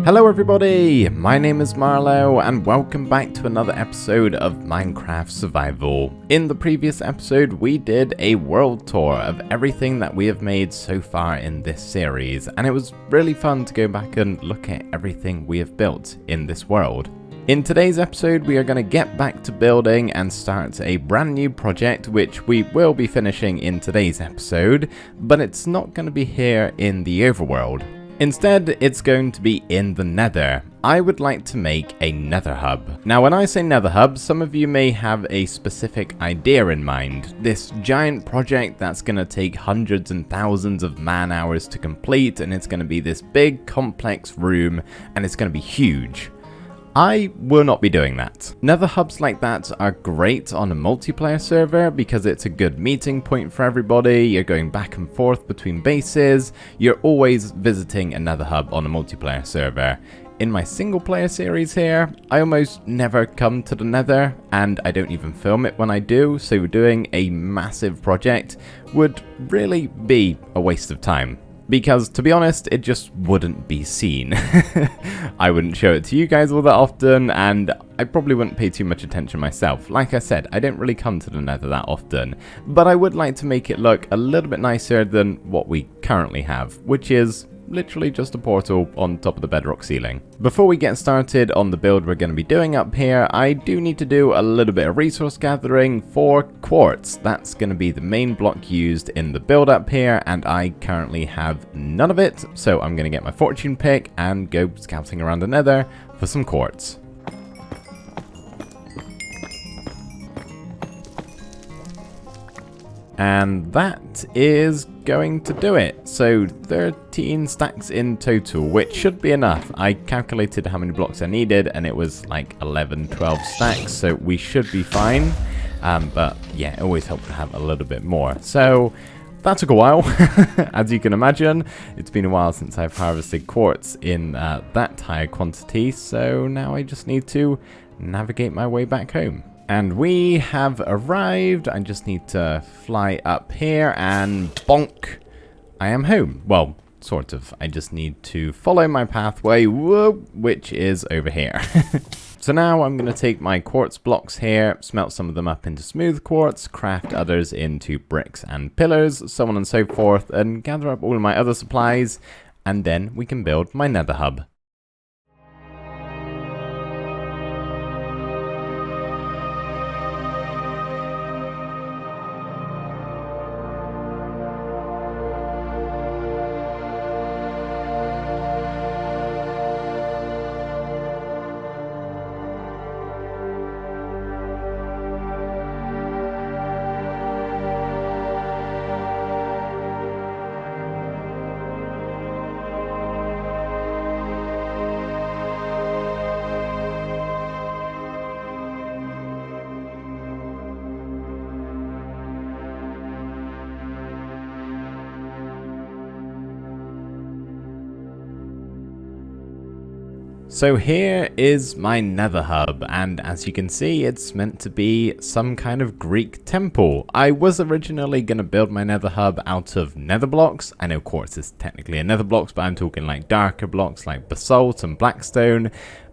Hello everybody, my name is Marlowe and welcome back to another episode of Minecraft Survival. In the previous episode we did a world tour of everything that we have made so far in this series, and it was really fun to go back and look at everything we have built in this world. In today's episode we are going to get back to building and start a brand new project which we will be finishing in today's episode, but it's not going to be here in the overworld. Instead, it's going to be in the Nether. I would like to make a Nether hub. Now, when I say Nether hub, some of you may have a specific idea in mind. This giant project that's going to take hundreds and thousands of man hours to complete, and it's going to be this big, complex room, and it's going to be huge. I will not be doing that. Nether hubs like that are great on a multiplayer server because it's a good meeting point for everybody. You're going back and forth between bases. You're always visiting a Nether hub on a multiplayer server. In my single player series here, I almost never come to the Nether and I don't even film it when I do, so doing a massive project would really be a waste of time. Because, to be honest, it just wouldn't be seen. I wouldn't show it to you guys all that often, and I probably wouldn't pay too much attention myself. Like I said, I don't really come to the Nether that often, but I would like to make it look a little bit nicer than what we currently have, which is literally just a portal on top of the bedrock ceiling. Before we get started on the build we're going to be doing up here, I do need to do a little bit of resource gathering for quartz. That's going to be the main block used in the build up here, and I currently have none of it, so I'm going to get my fortune pick and go scouting around the Nether for some quartz. And that is going to do it. So 13 stacks in total, which should be enough. I calculated how many blocks I needed and it was like 11, 12 stacks, so we should be fine. But yeah, it always helps to have a little bit more. So that took a while, as you can imagine. It's been a while since I've harvested quartz in that high quantity, so now I just need to navigate my way back home. And we have arrived. I just need to fly up here and bonk. I am home. Well, sort of. I just need to follow my pathway, which is over here. So now I'm going to take my quartz blocks here, smelt some of them up into smooth quartz, craft others into bricks and pillars, so on and so forth, and gather up all of my other supplies, and then we can build my Nether hub. So here is my Nether hub, and as you can see, it's meant to be some kind of Greek temple. I was originally going to build my Nether hub out of nether blocks. I know quartz is technically a nether blocks, but I'm talking like darker blocks like basalt and blackstone,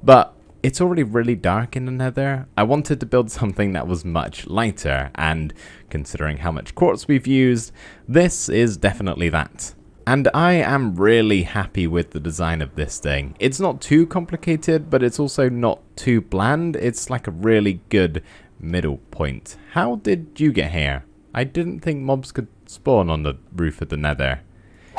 but it's already really dark in the Nether. I wanted to build something that was much lighter, and considering how much quartz we've used, this is definitely that. And I am really happy with the design of this thing. It's not too complicated, but it's also not too bland. It's like a really good middle point. How did you get here? I didn't think mobs could spawn on the roof of the Nether.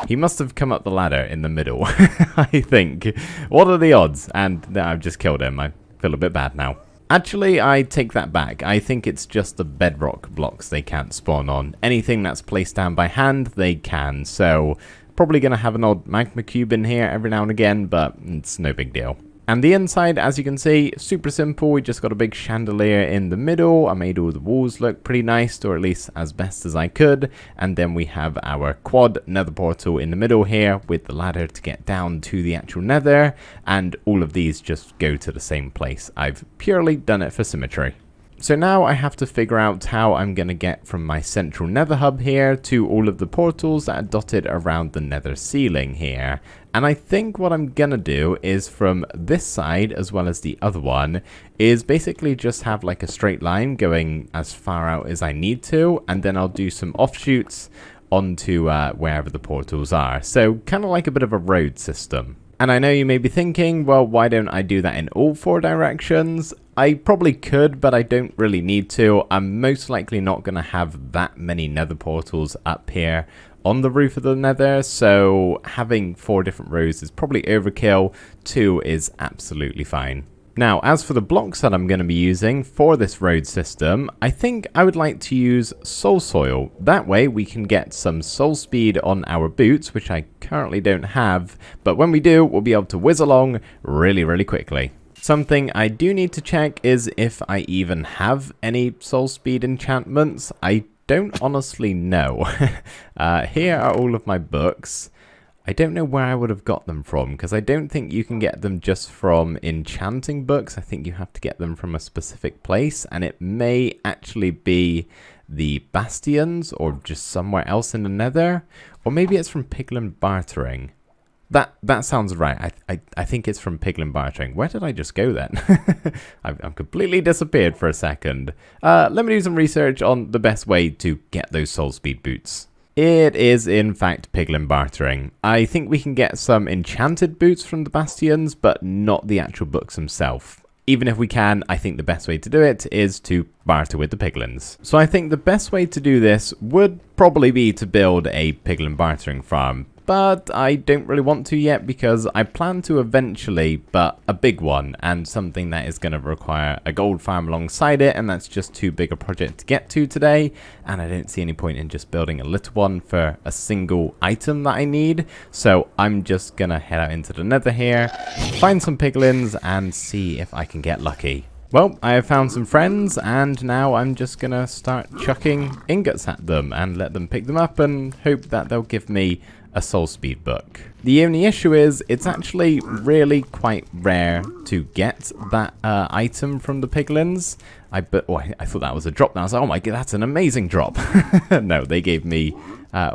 He must have come up the ladder in the middle, I think. What are the odds? And I've just killed him. I feel a bit bad now. Actually, I take that back. I think it's just the bedrock blocks they can't spawn on. Anything that's placed down by hand, they can. So, probably going to have an old magma cube in here every now and again, but it's no big deal. And the inside, as you can see, super simple. We just got a big chandelier in the middle. I made all the walls look pretty nice, or at least as best as I could. And then we have our quad nether portal in the middle here with the ladder to get down to the actual nether. And all of these just go to the same place. I've purely done it for symmetry. So now I have to figure out how I'm going to get from my central nether hub here to all of the portals that are dotted around the nether ceiling here. And I think what I'm going to do is from this side as well as the other one is basically just have like a straight line going as far out as I need to. And then I'll do some offshoots onto wherever the portals are. So kind of like a bit of a road system. And I know you may be thinking, well, why don't I do that in all 4 directions? I probably could, but I don't really need to. I'm most likely not going to have that many nether portals up here on the roof of the nether, so having 4 different rows is probably overkill. 2 is absolutely fine. Now, as for the blocks that I'm going to be using for this road system, I think I would like to use soul soil. That way we can get some soul speed on our boots, which I currently don't have, but when we do, we'll be able to whiz along really, really quickly. Something I do need to check is if I even have any soul speed enchantments. I don't honestly know. Here are all of my books. I don't know where I would have got them from, because I don't think you can get them just from enchanting books. I think you have to get them from a specific place, and it may actually be the bastions or just somewhere else in the nether, or maybe it's from Piglin Bartering. That sounds right. I think it's from Piglin Bartering. Where did I just go then? I've completely disappeared for a second. Let me do some research on the best way to get those soul speed boots. It is, in fact, Piglin Bartering. I think we can get some enchanted boots from the bastions, but not the actual books themselves. Even if we can, I think the best way to do it is to barter with the piglins. So I think the best way to do this would probably be to build a piglin bartering farm. But I don't really want to yet because I plan to eventually, but a big one and something that is going to require a gold farm alongside it, and that's just too big a project to get to today, and I don't see any point in just building a little one for a single item that I need. So I'm just going to head out into the nether here, find some piglins and see if I can get lucky. Well, I have found some friends, and now I'm just going to start chucking ingots at them and let them pick them up and hope that they'll give me a soul speed book. The only issue is it's actually really quite rare to get that item from the piglins. I thought that was a drop. Now I was like, oh my god, that's an amazing drop. No, they gave me...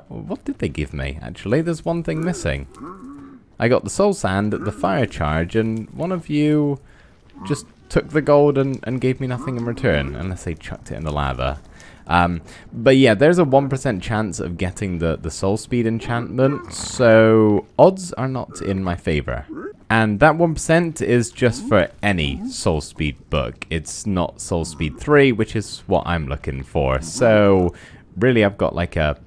what did they give me? Actually, there's one thing missing. I got the soul sand, the fire charge, and one of you just took the gold and gave me nothing in return, unless they chucked it in the lava. But yeah, there's a 1% chance of getting the soul speed enchantment, so odds are not in my favor. And that 1% is just for any soul speed book. It's not soul speed 3, which is what I'm looking for. So really I've got like a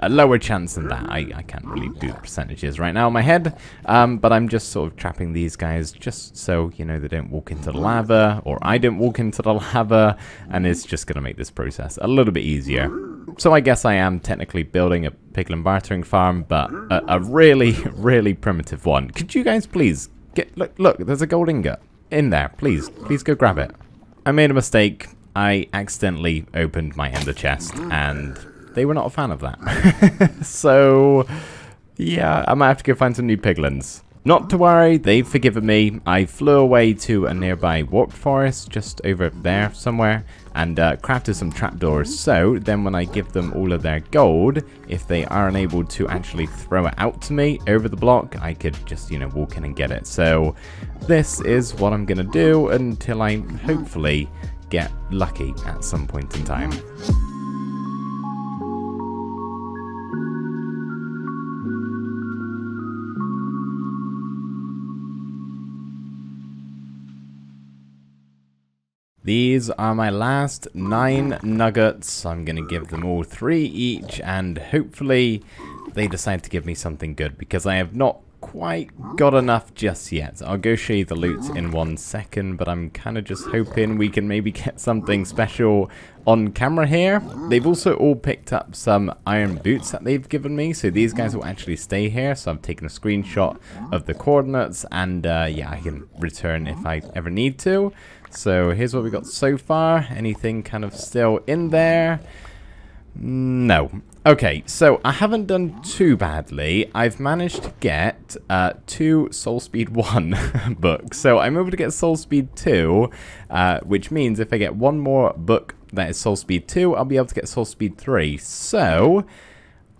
lower chance than that. I can't really do the percentages right now in my head, but I'm just sort of trapping these guys just so, you know, they don't walk into the lava, or I don't walk into the lava, and it's just going to make this process a little bit easier. So I guess I am technically building a piglin bartering farm, but a really, really primitive one. Could you guys please look, there's a gold ingot in there. Please go grab it. I made a mistake. I accidentally opened my ender chest, and they were not a fan of that. So, yeah, I might have to go find some new piglins. Not to worry, they've forgiven me. I flew away to a nearby warped forest just over there somewhere and crafted some trapdoors. So then when I give them all of their gold, if they are unable to actually throw it out to me over the block, I could just, you know, walk in and get it. So this is what I'm going to do until I hopefully get lucky at some point in time. These are my last 9 nuggets. I'm going to give them all 3 each, and hopefully they decide to give me something good, because I have not quite got enough just yet. I'll go show you the loot in 1 second, but I'm kind of just hoping we can maybe get something special on camera here. They've also all picked up some iron boots that they've given me, so these guys will actually stay here. So I've taken a screenshot of the coordinates, and yeah, I can return if I ever need to. So here's what we got so far. Anything kind of still in there? No. Okay, so I haven't done too badly. I've managed to get 2 Soul Speed 1 books. So I'm able to get Soul Speed 2, which means if I get one more book that is Soul Speed 2, I'll be able to get Soul Speed 3. So,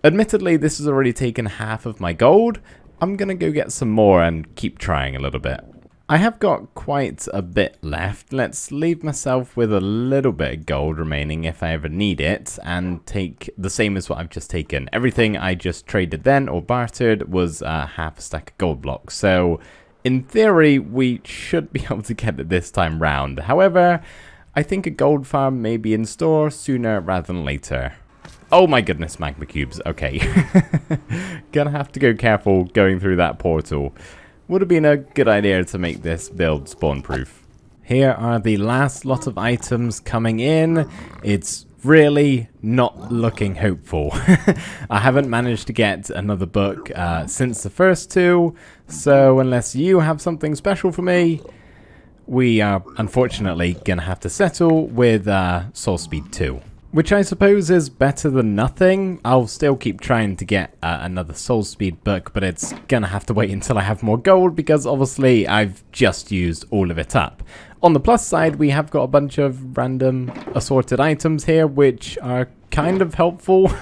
admittedly, this has already taken half of my gold. I'm going to go get some more and keep trying a little bit. I have got quite a bit left. Let's leave myself with a little bit of gold remaining if I ever need it, and take the same as what I've just taken. Everything I just traded then or bartered was half a stack of gold blocks. So in theory, we should be able to get it this time round. However, I think a gold farm may be in store sooner rather than later. Oh my goodness, magma cubes. Okay. Gonna have to go careful going through that portal. Would have been a good idea to make this build spawn proof. Here are the last lot of items coming in. It's really not looking hopeful. I haven't managed to get another book since the first 2, so unless you have something special for me, we are unfortunately gonna have to settle with Soul Speed 2. Which I suppose is better than nothing. I'll still keep trying to get another Soul Speed book, but it's gonna have to wait until I have more gold because obviously I've just used all of it up. On the plus side, we have got a bunch of random assorted items here, which are kind of helpful.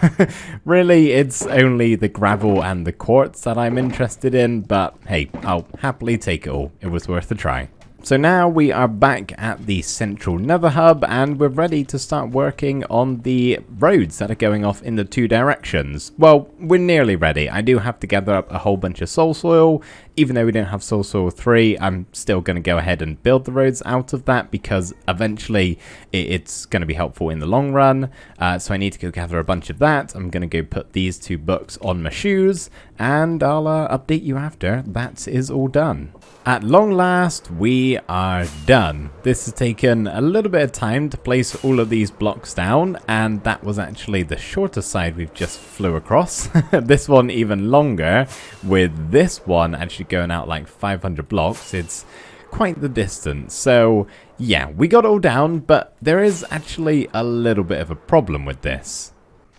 Really, it's only the gravel and the quartz that I'm interested in, but hey, I'll happily take it all. It was worth a try. So now we are back at the central Nether hub and we're ready to start working on the roads that are going off in the 2 directions. Well, we're nearly ready. I do have to gather up a whole bunch of soul soil. Even though we don't have soul soil 3, I'm still going to go ahead and build the roads out of that because eventually it's going to be helpful in the long run. So I need to go gather a bunch of that. I'm going to go put these 2 books on my shoes and I'll update you after that is all done. At long last, we are done. This has taken a little bit of time to place all of these blocks down, and that was actually the shorter side we've just flew across. This one even longer, with this one actually going out like 500 blocks. It's quite the distance. So yeah, we got it all down, but there is actually a little bit of a problem with this.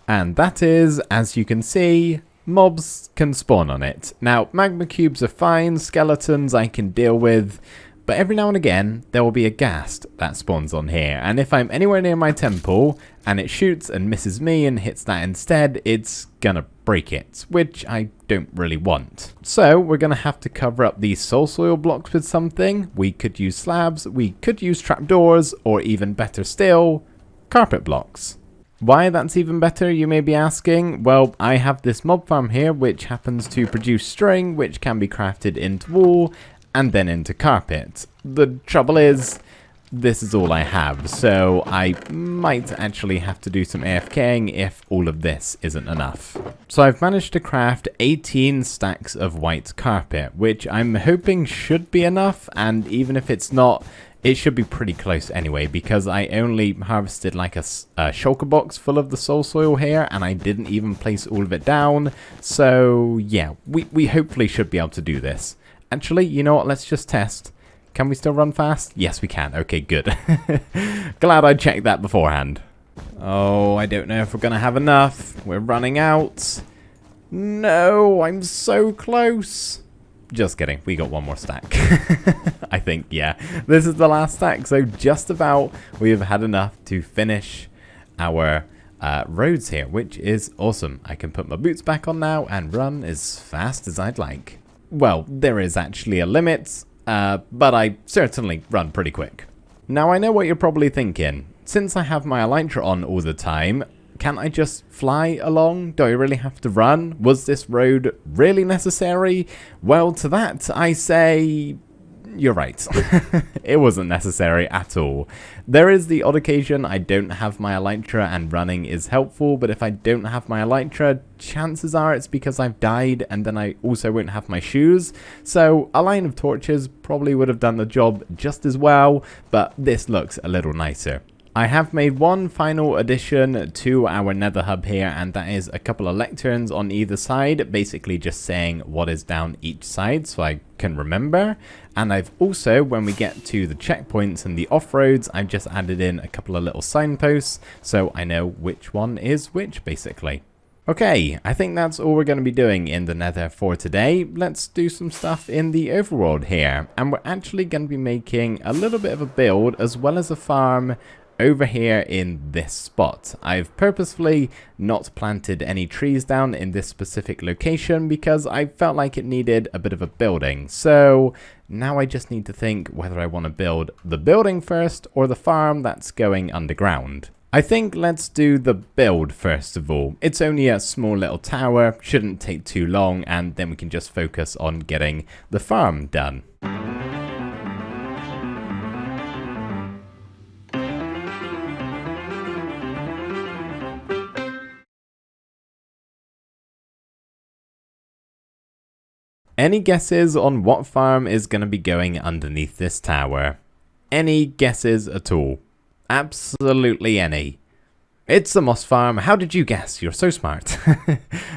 And that is, as you can see, mobs can spawn on it. Now, magma cubes are fine, skeletons I can deal with, but every now and again there will be a ghast that spawns on here, and if I'm anywhere near my temple and it shoots and misses me and hits that instead, it's gonna break it, which I don't really want. So we're gonna have to cover up these soul soil blocks with something. We could use slabs, we could use trapdoors, or even better still, carpet blocks. Why that's even better, you may be asking? Well, I have this mob farm here which happens to produce string which can be crafted into wool and then into carpet. The trouble is, this is all I have, so I might actually have to do some AFKing if all of this isn't enough. So I've managed to craft 18 stacks of white carpet, which I'm hoping should be enough, and even if it's not, it should be pretty close anyway, because I only harvested like a shulker box full of the soul soil here, and I didn't even place all of it down. So yeah, we hopefully should be able to do this. Actually, you know what, let's just test. Can we still run fast? Yes, we can. Okay, good. Glad I checked that beforehand. Oh, I don't know if we're going to have enough. We're running out. No, I'm so close. Just kidding, we got one more stack. I think, yeah. This is the last stack, so just about we have had enough to finish our roads here, which is awesome. I can put my boots back on now and run as fast as I'd like. Well, there is actually a limit, but I certainly run pretty quick. Now I know what you're probably thinking. Since I have my elytra on all the time, can't I just fly along? Do I really have to run? Was this road really necessary? Well, to that I say, you're right. It wasn't necessary at all. There is the odd occasion I don't have my elytra and running is helpful, but if I don't have my elytra, chances are it's because I've died and then I also won't have my shoes. So a line of torches probably would have done the job just as well, but this looks a little nicer. I have made one final addition to our nether hub here, and that is a couple of lecterns on either side, basically just saying what is down each side so I can remember. And I've also, when we get to the checkpoints and the off-roads, I've just added in a couple of little signposts so I know which one is which, basically. Okay, I think that's all we're going to be doing in the nether for today. Let's do some stuff in the overworld here, and we're actually going to be making a little bit of a build as well as a farm over here in this spot. I've purposefully not planted any trees down in this specific location because I felt like it needed a bit of a building. So now I just need to think whether I want to build the building first or the farm that's going underground. I think let's do the build first of all. It's only a small little tower, shouldn't take too long, and then we can just focus on getting the farm done. Any guesses on what farm is going to be going underneath this tower? Any guesses at all? Absolutely any. It's the moss farm. How did you guess? You're so smart.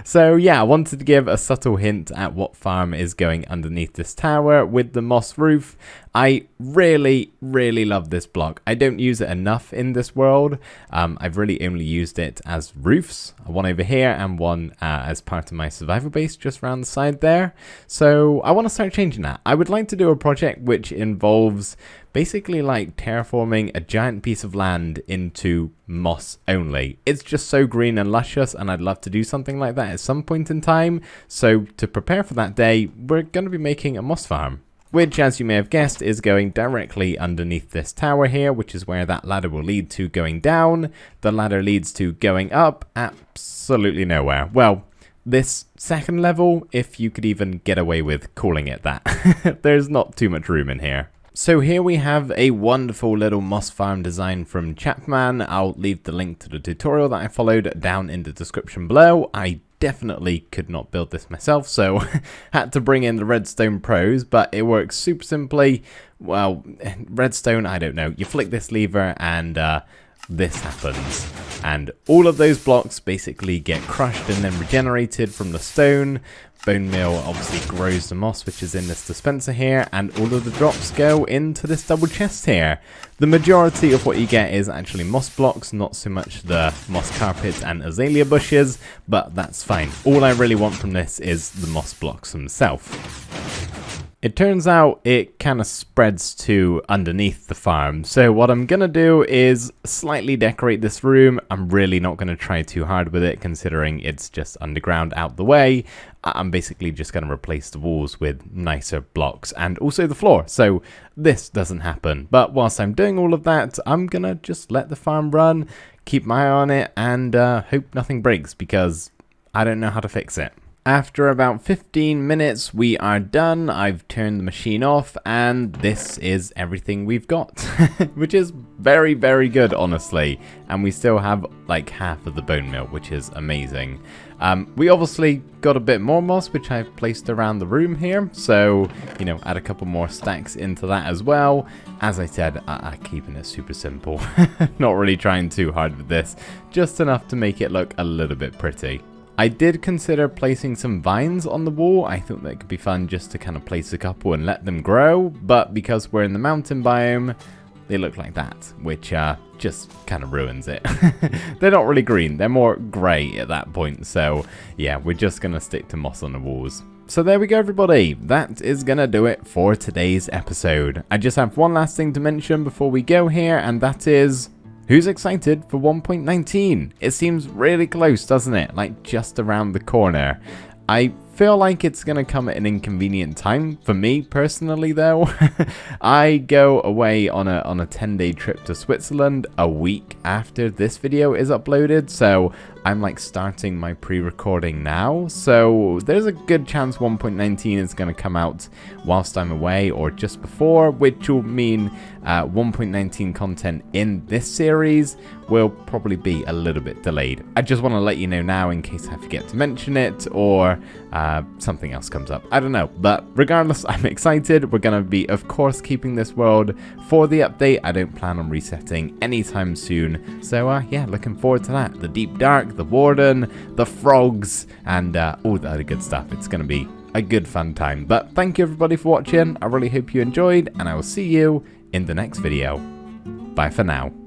So yeah, I wanted to give a subtle hint at what farm is going underneath this tower with the moss roof. I really love this block. I don't use it enough in this world. I've really only used it as roofs. One over here and one as part of my survival base just around the side there. So I want to start changing that. I would like to do a project which involves basically like terraforming a giant piece of land into moss only. It's just so green and luscious, and I'd love to do something like that at some point in time. So to prepare for that day, we're going to be making a moss farm, which, as you may have guessed, is going directly underneath this tower here, which is where that ladder will lead to going down. The ladder leads to going up absolutely nowhere. Well, this second level, if you could even get away with calling it that. There's not too much room in here. So here we have a wonderful little moss farm design from Chapman. I'll leave the link to the tutorial that I followed down in the description below. I definitely could not build this myself, so had to bring in the redstone pros, but it works super simply. Well, redstone, I don't know. You flick this lever and this happens. And all of those blocks basically get crushed and then regenerated from the stone. Bone meal obviously grows the moss, which is in this dispenser here, and all of the drops go into this double chest here. The majority of what you get is actually moss blocks, not so much the moss carpet and azalea bushes, but that's fine. All I really want from this is the moss blocks themselves. It turns out it kind of spreads to underneath the farm. So what I'm going to do is slightly decorate this room. I'm really not going to try too hard with it, considering it's just underground out the way. I'm basically just going to replace the walls with nicer blocks and also the floor. So this doesn't happen. But whilst I'm doing all of that, I'm going to just let the farm run, keep my eye on it, and hope nothing breaks, because I don't know how to fix it. After about 15 minutes, we are done. I've turned the machine off, and this is everything we've got, which is very good, honestly. And we still have like half of the bone meal, which is amazing. We obviously got a bit more moss, which I've placed around the room here. So, you know, add a couple more stacks into that as well. As I said, I'm keeping it super simple. Not really trying too hard with this, just enough to make it look a little bit pretty. I did consider placing some vines on the wall. I thought that could be fun just to kind of place a couple and let them grow, but because we're in the mountain biome, they look like that, which just kind of ruins it. They're not really green, they're more grey at that point, so yeah, we're just going to stick to moss on the walls. So there we go, everybody. That is going to do it for today's episode. I just have one last thing to mention before we go here, and that is, who's excited for 1.19? It seems really close, doesn't it? Like just around the corner. I feel like it's going to come at an inconvenient time for me personally, though. I go away on a 10-day trip to Switzerland a week after this video is uploaded, so I'm like starting my pre-recording now. So there's a good chance 1.19 is going to come out whilst I'm away or just before, which will mean 1.19 content in this series will probably be a little bit delayed. I just want to let you know now in case I forget to mention it, or something else comes up. I don't know, but regardless, I'm excited. We're going to be, of course, keeping this world for the update. I don't plan on resetting anytime soon. So, yeah, looking forward to that. The Deep Dark, the Warden, the frogs, and all the other good stuff. It's going to be a good fun time. But thank you everybody for watching. I really hope you enjoyed, and I will see you in the next video. Bye for now.